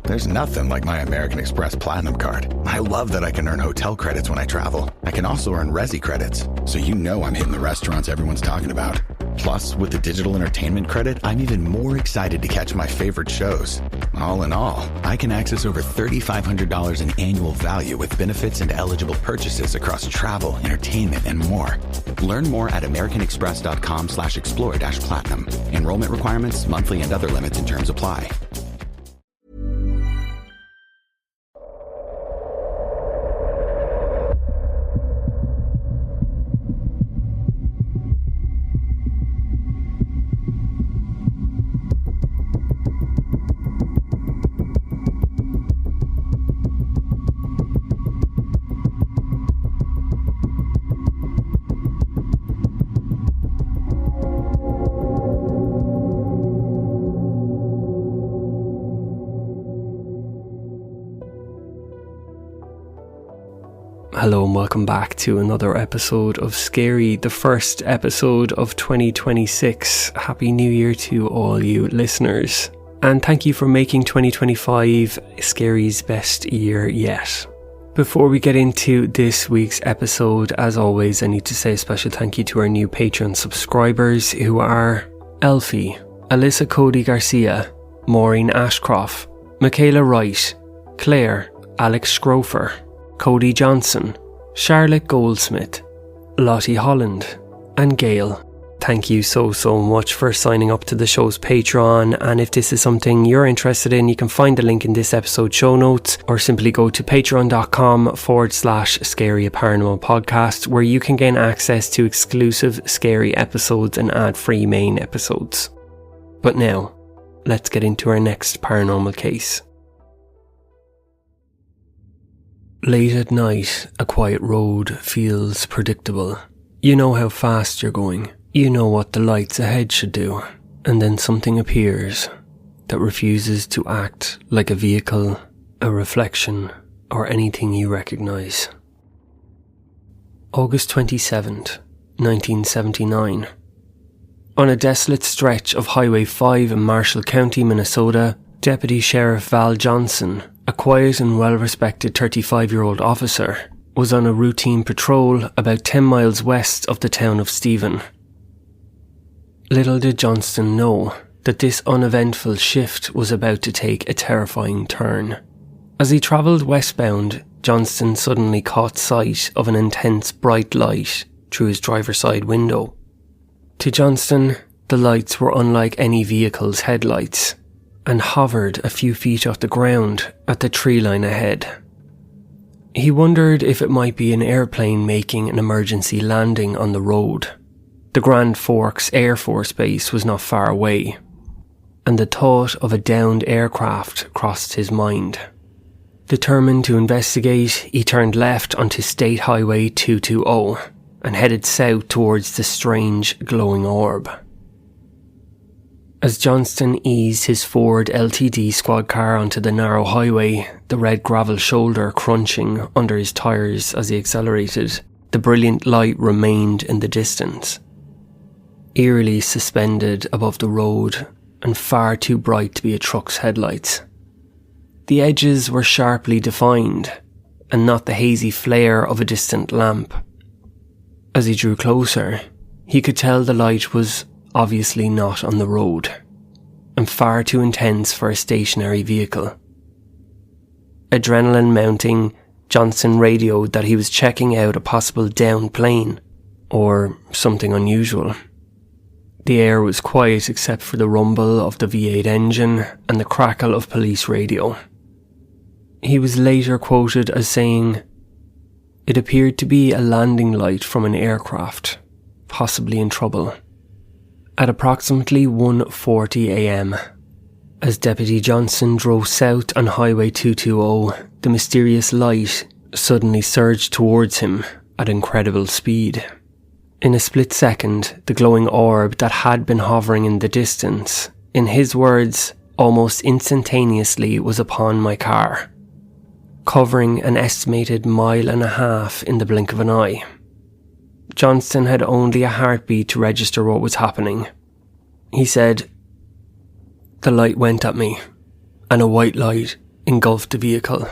There's nothing like my American Express Platinum card. I love that I can earn hotel credits when I travel. I can also earn Resi credits, so you know I'm hitting the restaurants everyone's talking about. Plus, with the digital entertainment credit, I'm even more excited to catch my favorite shows. All in all, I can access over $3,500 in annual value with benefits and eligible purchases across travel, entertainment, and more. Learn more at americanexpress.com/explore-platinum. Enrollment requirements, monthly and other limits and terms apply. Hello and welcome back to another episode of Scary, the first episode of 2026. Happy New Year to all you listeners. And thank you for making 2025 Scary's best year yet. Before we get into this week's episode, as always, I need to say a special thank you to our new Patreon subscribers who are Elfie, Alyssa Cody Garcia, Maureen Ashcroft, Michaela Wright, Claire, Alex Schrofer, Cody Johnson, Charlotte Goldsmith, Lottie Holland, and Gail. Thank you so much for signing up to the show's Patreon, and if this is something you're interested in, you can find the link in this episode's show notes, or simply go to patreon.com/scaryaparanormalpodcast, where you can gain access to exclusive scary episodes and ad-free main episodes. But now, let's get into our next paranormal case. Late at night, a quiet road feels predictable. You know how fast you're going. You know what the lights ahead should do. And then something appears that refuses to act like a vehicle, a reflection, or anything you recognise. August 27th, 1979. On a desolate stretch of Highway 5 in Marshall County, Minnesota, Deputy Sheriff Val Johnson, a quiet and well-respected 35-year-old officer, was on a routine patrol about 10 miles west of the town of Stephen. Little did Johnston know that this uneventful shift was about to take a terrifying turn. As he travelled westbound, Johnston suddenly caught sight of an intense bright light through his driver's side window. To Johnston, the lights were unlike any vehicle's headlights, and hovered a few feet off the ground at the tree line ahead. He wondered if it might be an airplane making an emergency landing on the road. The Grand Forks Air Force Base was not far away, and the thought of a downed aircraft crossed his mind. Determined to investigate, he turned left onto State Highway 220 and headed south towards the strange glowing orb. As Johnston eased his Ford LTD squad car onto the narrow highway, the red gravel shoulder crunching under his tyres as he accelerated, the brilliant light remained in the distance. Eerily suspended above the road and far too bright to be a truck's headlights. The edges were sharply defined and not the hazy flare of a distant lamp. As he drew closer, he could tell the light was obviously not on the road, and far too intense for a stationary vehicle. Adrenaline mounting, Johnson radioed that he was checking out a possible downed plane, or something unusual. The air was quiet except for the rumble of the V8 engine and the crackle of police radio. He was later quoted as saying, "It appeared to be a landing light from an aircraft, possibly in trouble." At approximately 1:40 a.m, as Deputy Johnson drove south on Highway 220, the mysterious light suddenly surged towards him at incredible speed. In a split second, the glowing orb that had been hovering in the distance, in his words, almost instantaneously was upon my car, covering an estimated 1.5 miles in the blink of an eye. Johnston had only a heartbeat to register what was happening. He said, "The light went at me, and a white light, engulfed the vehicle.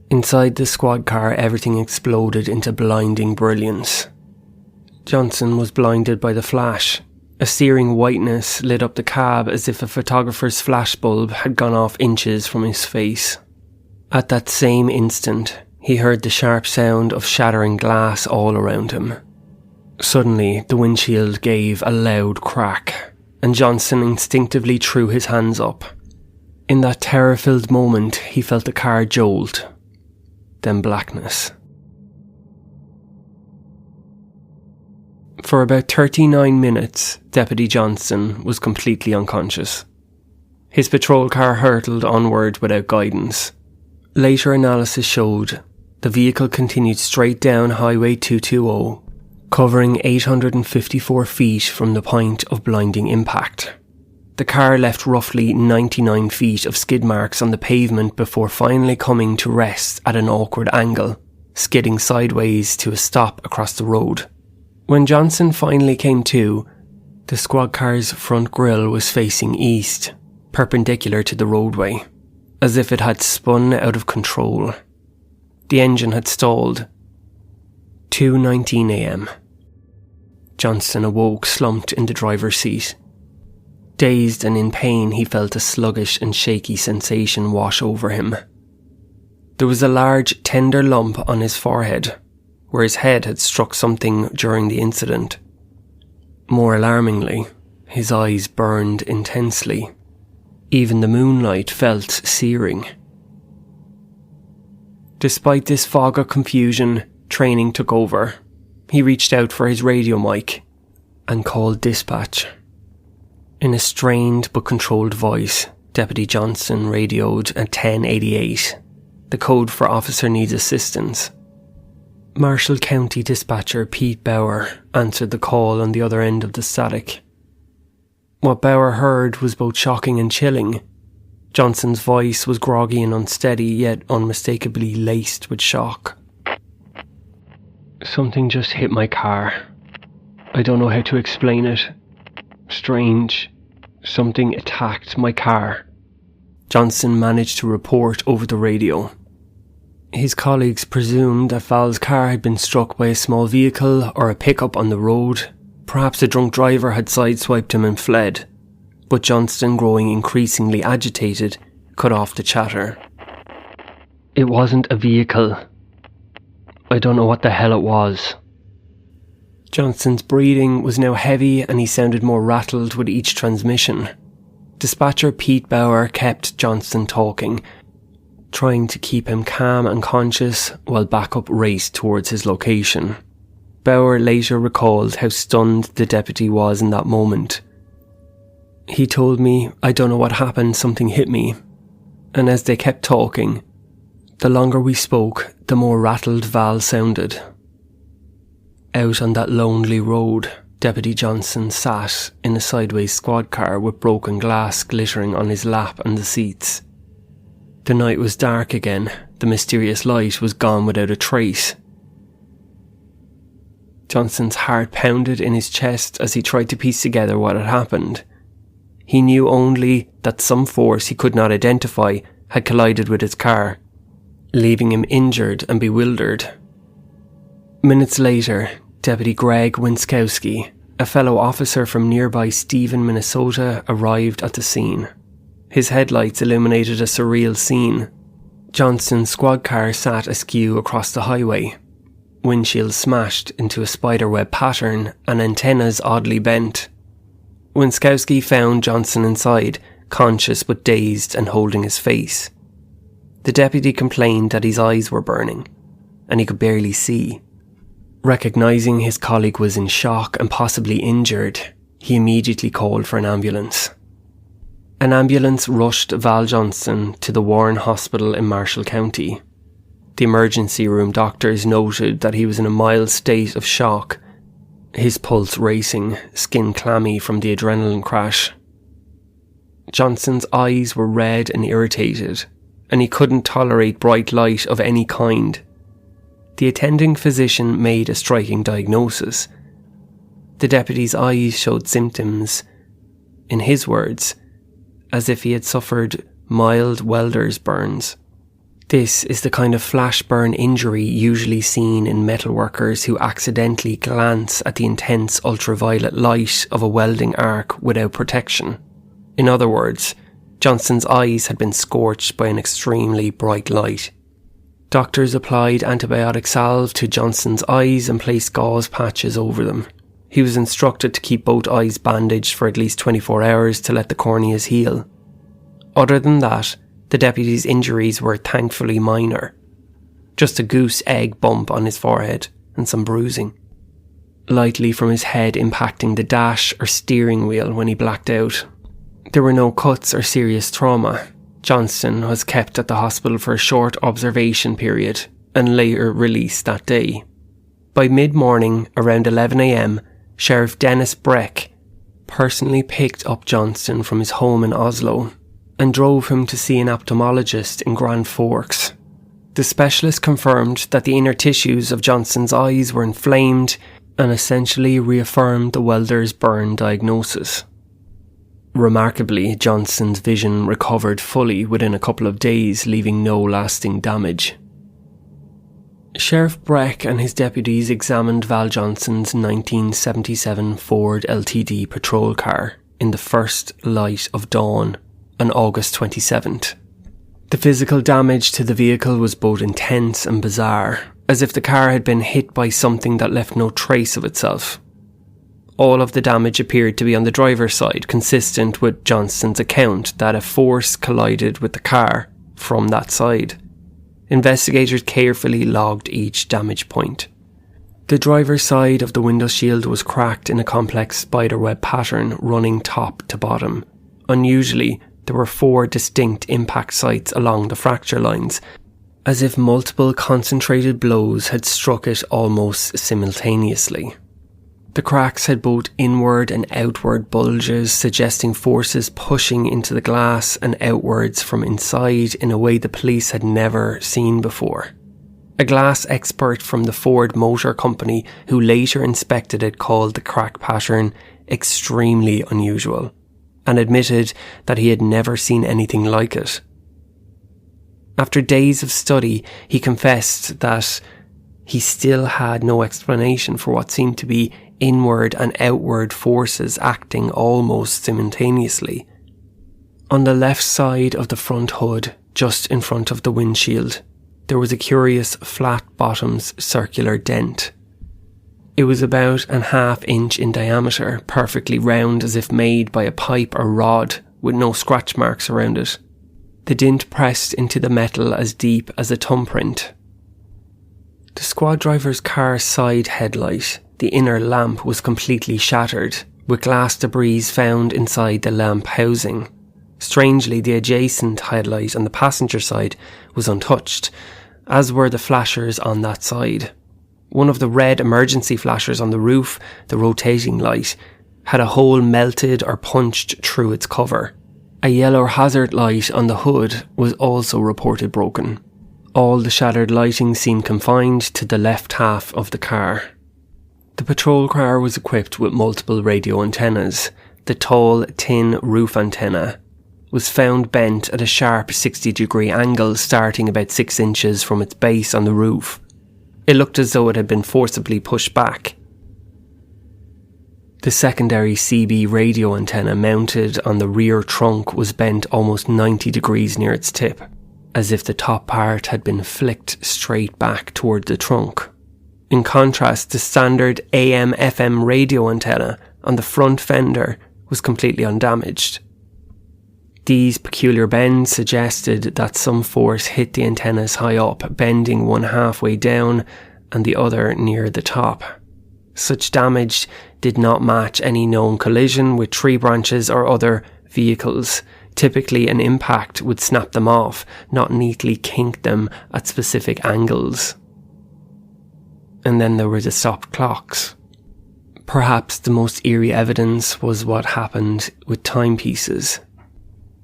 Inside the squad car, everything exploded into blinding brilliance. Johnson was blinded by the flash. A searing whiteness lit up the cab as if a photographer's flashbulb had gone off inches from his face. At that same instant, he heard the sharp sound of shattering glass all around him. Suddenly, the windshield gave a loud crack, and Johnson instinctively threw his hands up. In that terror-filled moment, he felt the car jolt, then blackness. For about 39 minutes, Deputy Johnson was completely unconscious. His patrol car hurtled onward without guidance. Later analysis showed the vehicle continued straight down Highway 220, covering 854 feet from the point of blinding impact. The car left roughly 99 feet of skid marks on the pavement before finally coming to rest at an awkward angle, skidding sideways to a stop across the road. When Johnson finally came to, the squad car's front grille was facing east, perpendicular to the roadway, as if it had spun out of control. The engine had stalled. 2:19 a.m. Johnson awoke slumped in the driver's seat. Dazed and in pain, he felt a sluggish and shaky sensation wash over him. There was a large, tender lump on his forehead, where his head had struck something during the incident. More alarmingly, his eyes burned intensely. Even the moonlight felt searing. Despite this fog of confusion, training took over. He reached out for his radio mic and called dispatch. In a strained but controlled voice, Deputy Johnson radioed at 1088, the code for officer needs assistance. Marshall County dispatcher Pete Bauer answered the call on the other end of the static. What Bauer heard was both shocking and chilling. Johnson's voice was groggy and unsteady, yet unmistakably laced with shock. Something just hit my car. I don't know how to explain it. Strange. Something attacked my car. Johnson managed to report over the radio. His colleagues presumed that Val's car had been struck by a small vehicle or a pickup on the road. Perhaps a drunk driver had sideswiped him and fled. But Johnston, growing increasingly agitated, cut off the chatter. It wasn't a vehicle. I don't know what the hell it was. Johnston's breathing was now heavy and he sounded more rattled with each transmission. Dispatcher Pete Bauer kept Johnston talking, trying to keep him calm and conscious while backup raced towards his location. Bauer later recalled how stunned the deputy was in that moment. He told me, I don't know what happened, something hit me. And as they kept talking, the longer we spoke, the more rattled Val sounded. Out on that lonely road, Deputy Johnson sat in a sideways squad car with broken glass glittering on his lap and the seats. The night was dark again. The mysterious light was gone without a trace. Johnson's heart pounded in his chest as he tried to piece together what had happened. He knew only that some force he could not identify had collided with his car, leaving him injured and bewildered. Minutes later, Deputy Greg Winskowski, a fellow officer from nearby Stephen, Minnesota, arrived at the scene. His headlights illuminated a surreal scene. Johnson's squad car sat askew across the highway, windshield smashed into a spiderweb pattern and antennas oddly bent. Winskowski found Johnson inside, conscious but dazed and holding his face. The deputy complained that his eyes were burning, and he could barely see. Recognising his colleague was in shock and possibly injured, he immediately called for an ambulance. An ambulance rushed Val Johnson to the Warren Hospital in Marshall County. The emergency room doctors noted that he was in a mild state of shock, his pulse racing, skin clammy from the adrenaline crash. Johnson's eyes were red and irritated, and he couldn't tolerate bright light of any kind. The attending physician made a striking diagnosis. The deputy's eyes showed symptoms, in his words, as if he had suffered mild welder's burns. This is the kind of flash burn injury usually seen in metalworkers who accidentally glance at the intense ultraviolet light of a welding arc without protection. In other words, Johnston's eyes had been scorched by an extremely bright light. Doctors applied antibiotic salve to Johnston's eyes and placed gauze patches over them. He was instructed to keep both eyes bandaged for at least 24 hours to let the corneas heal. Other than that, the deputy's injuries were thankfully minor. Just a goose egg bump on his forehead and some bruising. Lightly from his head impacting the dash or steering wheel when he blacked out. There were no cuts or serious trauma. Johnston was kept at the hospital for a short observation period and later released that day. By mid-morning, around 11 a.m, Sheriff Dennis Breck personally picked up Johnston from his home in Oslo and drove him to see an ophthalmologist in Grand Forks. The specialist confirmed that the inner tissues of Johnston's eyes were inflamed and essentially reaffirmed the welder's burn diagnosis. Remarkably, Johnston's vision recovered fully within a couple of days, leaving no lasting damage. Sheriff Breck and his deputies examined Val Johnston's 1977 Ford LTD patrol car in the first light of dawn on August 27th. The physical damage to the vehicle was both intense and bizarre, as if the car had been hit by something that left no trace of itself. All of the damage appeared to be on the driver's side, consistent with Johnston's account that a force collided with the car from that side. Investigators carefully logged each damage point. The driver's side of the window shield was cracked in a complex spiderweb pattern running top to bottom. Unusually, there were 4 distinct impact sites along the fracture lines, as if multiple concentrated blows had struck it almost simultaneously. The cracks had both inward and outward bulges, suggesting forces pushing into the glass and outwards from inside in a way the police had never seen before. A glass expert from the Ford Motor Company who later inspected it called the crack pattern extremely unusual, and admitted that he had never seen anything like it. After days of study, he confessed that he still had no explanation for what seemed to be inward and outward forces acting almost simultaneously. On the left side of the front hood, just in front of the windshield, there was a curious flat-bottomed circular dent. It was about a half-inch in diameter, perfectly round as if made by a pipe or rod, with no scratch marks around it. The dint pressed into the metal as deep as a thumbprint. The squad driver's car side headlight, the inner lamp, was completely shattered, with glass debris found inside the lamp housing. Strangely, the adjacent headlight on the passenger side was untouched, as were the flashers on that side. One of the red emergency flashers on the roof, the rotating light, had a hole melted or punched through its cover. A yellow hazard light on the hood was also reported broken. All the shattered lighting seemed confined to the left half of the car. The patrol car was equipped with multiple radio antennas. The tall, tin roof antenna was found bent at a sharp 60-degree angle starting about 6 inches from its base on the roof. It looked as though it had been forcibly pushed back. The secondary CB radio antenna mounted on the rear trunk was bent almost 90 degrees near its tip, as if the top part had been flicked straight back toward the trunk. In contrast, the standard AM/FM radio antenna on the front fender was completely undamaged. These peculiar bends suggested that some force hit the antennas high up, bending one halfway down and the other near the top. Such damage did not match any known collision with tree branches or other vehicles. Typically, an impact would snap them off, not neatly kink them at specific angles. And then there were the stopped clocks. Perhaps the most eerie evidence was what happened with timepieces.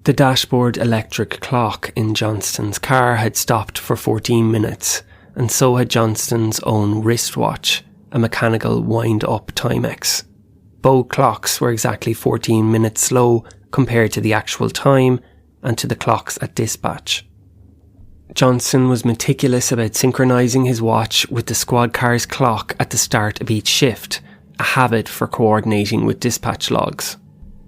The dashboard electric clock in Johnston's car had stopped for 14 minutes, and so had Johnston's own wristwatch, a mechanical wind-up Timex. Both clocks were exactly 14 minutes slow compared to the actual time, and to the clocks at dispatch. Johnson was meticulous about synchronising his watch with the squad car's clock at the start of each shift, a habit for coordinating with dispatch logs.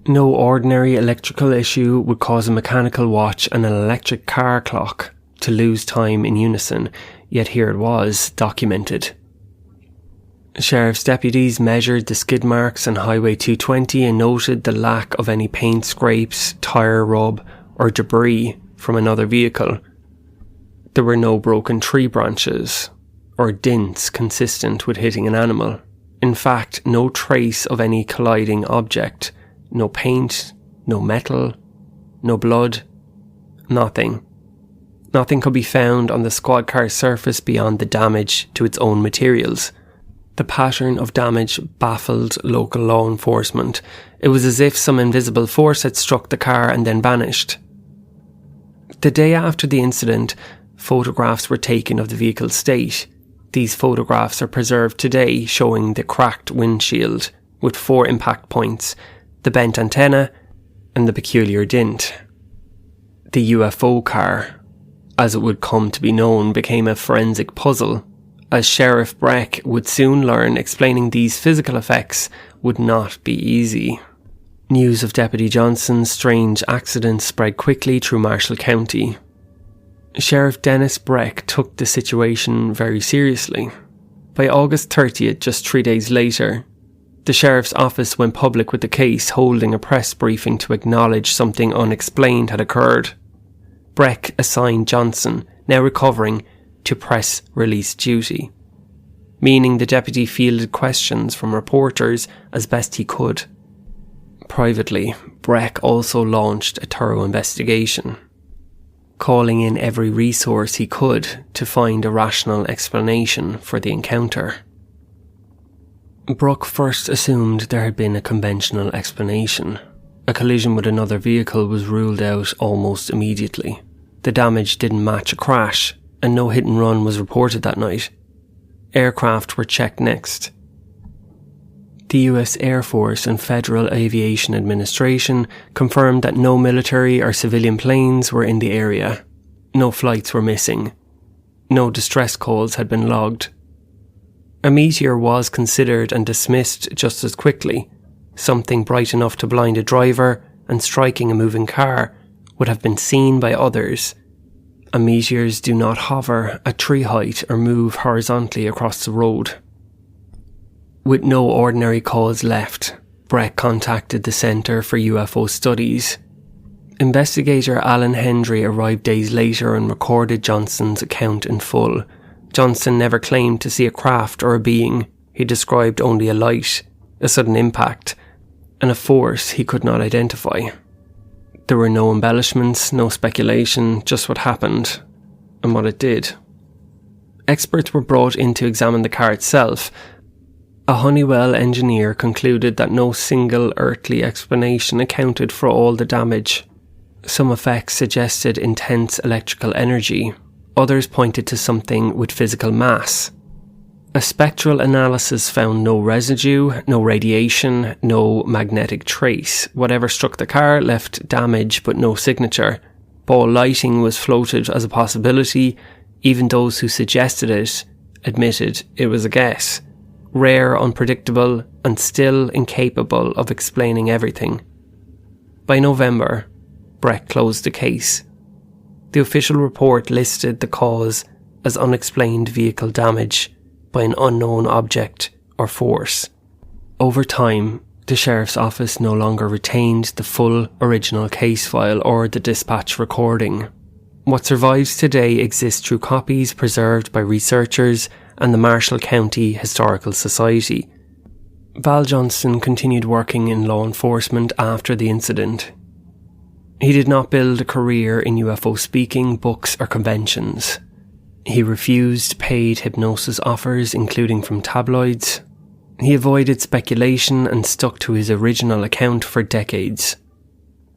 No ordinary electrical issue would cause a mechanical watch and an electric car clock to lose time in unison, yet here it was, documented. Sheriff's deputies measured the skid marks on Highway 220 and noted the lack of any paint scrapes, tyre rub or debris from another vehicle. There were no broken tree branches or dents consistent with hitting an animal. In fact, no trace of any colliding object, no paint, no metal, no blood, nothing. Nothing could be found on the squad car's surface beyond the damage to its own materials. The pattern of damage baffled local law enforcement. It was as if some invisible force had struck the car and then vanished. The day after the incident, photographs were taken of the vehicle's state. These photographs are preserved today, showing the cracked windshield with 4 impact points, the bent antenna and the peculiar dint. The UFO car, as it would come to be known, became a forensic puzzle. As Sheriff Breck would soon learn, explaining these physical effects would not be easy. News of Deputy Johnson's strange accident spread quickly through Marshall County. Sheriff Dennis Breck took the situation very seriously. By August 30th, just 3 days later, the Sheriff's office went public with the case, holding a press briefing to acknowledge something unexplained had occurred. Breck assigned Johnson, now recovering, to press release duty, meaning the deputy fielded questions from reporters as best he could. Privately, Breck also launched a thorough investigation, calling in every resource he could to find a rational explanation for the encounter. Brooke first assumed there had been a conventional explanation. A collision with another vehicle was ruled out almost immediately. The damage didn't match a crash, and no hit and run was reported that night. Aircraft were checked next. The US Air Force and Federal Aviation Administration confirmed that no military or civilian planes were in the area. No flights were missing. No distress calls had been logged. A meteor was considered and dismissed just as quickly. Something bright enough to blind a driver and striking a moving car would have been seen by others. And meteors do not hover at tree height or move horizontally across the road. With no ordinary cause left, Breck contacted the Centre for UFO Studies. Investigator Alan Hendry arrived days later and recorded Johnson's account in full. Johnson never claimed to see a craft or a being. He described only a light, a sudden impact, and a force he could not identify. There were no embellishments, no speculation, just what happened and what it did. Experts were brought in to examine the car itself. A Honeywell engineer concluded that no single earthly explanation accounted for all the damage. Some effects suggested intense electrical energy. Others pointed to something with physical mass. A spectral analysis found no residue, no radiation, no magnetic trace. Whatever struck the car left damage but no signature. Ball lighting was floated as a possibility. Even those who suggested it admitted it was a guess. Rare, unpredictable, and still incapable of explaining everything. By November, Breck closed the case. The official report listed the cause as unexplained vehicle damage by an unknown object or force. Over time, the Sheriff's Office no longer retained the full original case file or the dispatch recording. What survives today exists through copies preserved by researchers and the Marshall County Historical Society. Val Johnson continued working in law enforcement after the incident. He did not build a career in UFO speaking, books or conventions. He refused paid hypnosis offers, including from tabloids. He avoided speculation and stuck to his original account for decades.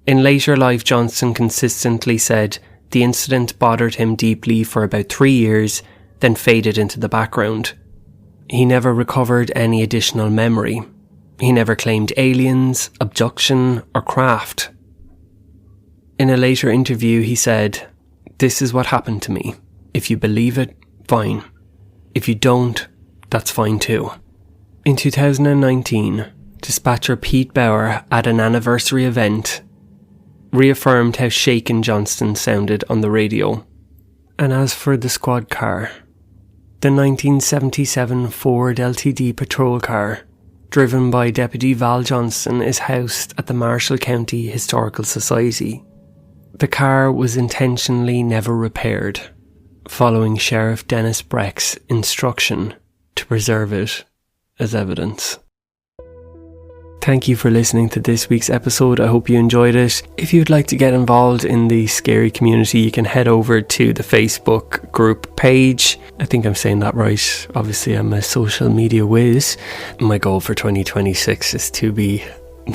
In later life, Johnson consistently said the incident bothered him deeply for about 3 years, then faded into the background. He never recovered any additional memory. He never claimed aliens, abduction, or craft. In a later interview, he said, "This is what happened to me. If you believe it, fine. If you don't, that's fine too." In 2019, dispatcher Pete Bauer at an anniversary event reaffirmed how shaken Johnston sounded on the radio. And as for the squad car, the 1977 Ford LTD patrol car, driven by Deputy Val Johnston, is housed at the Marshall County Historical Society. The car was intentionally never repaired, following Sheriff Dennis Breck's instruction to preserve it as evidence. Thank you for listening to this week's episode. I hope you enjoyed it. If you'd like to get involved in the scary community, you can head over to the Facebook group page. I think I'm saying that right. Obviously, I'm a social media whiz. My goal for 2026 is to be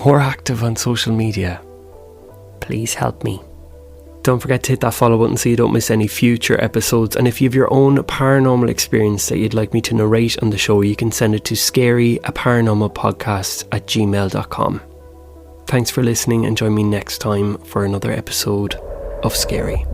more active on social media. Please help me. Don't forget to hit that follow button so you don't miss any future episodes. And if you have your own paranormal experience that you'd like me to narrate on the show, you can send it to scaryaparanormalpodcast at gmail.com. Thanks for listening, and join me next time for another episode of Scary.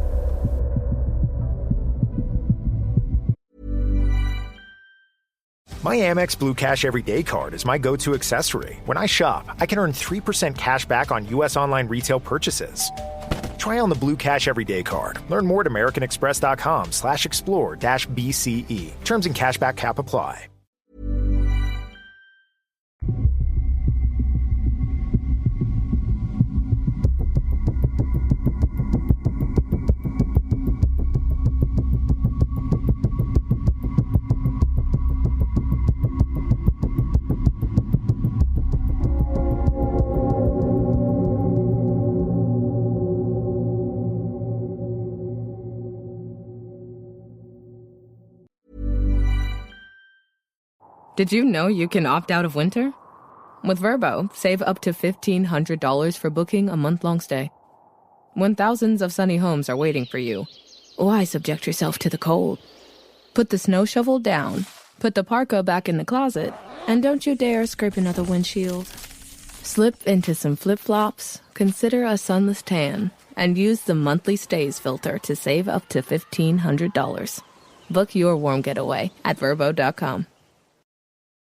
My Amex Blue Cash Everyday Card is my go-to accessory. When I shop, I can earn 3% cash back on U.S. online retail purchases. Try on the Blue Cash Everyday Card. Learn more at americanexpress.com/explore-BCE. Terms and cashback cap apply. Did you know you can opt out of winter? With Vrbo, save up to $1,500 for booking a month-long stay. When thousands of sunny homes are waiting for you, why subject yourself to the cold? Put the snow shovel down, put the parka back in the closet, and don't you dare scrape another windshield. Slip into some flip-flops, consider a sunless tan, and use the monthly stays filter to save up to $1,500. Book your warm getaway at Vrbo.com.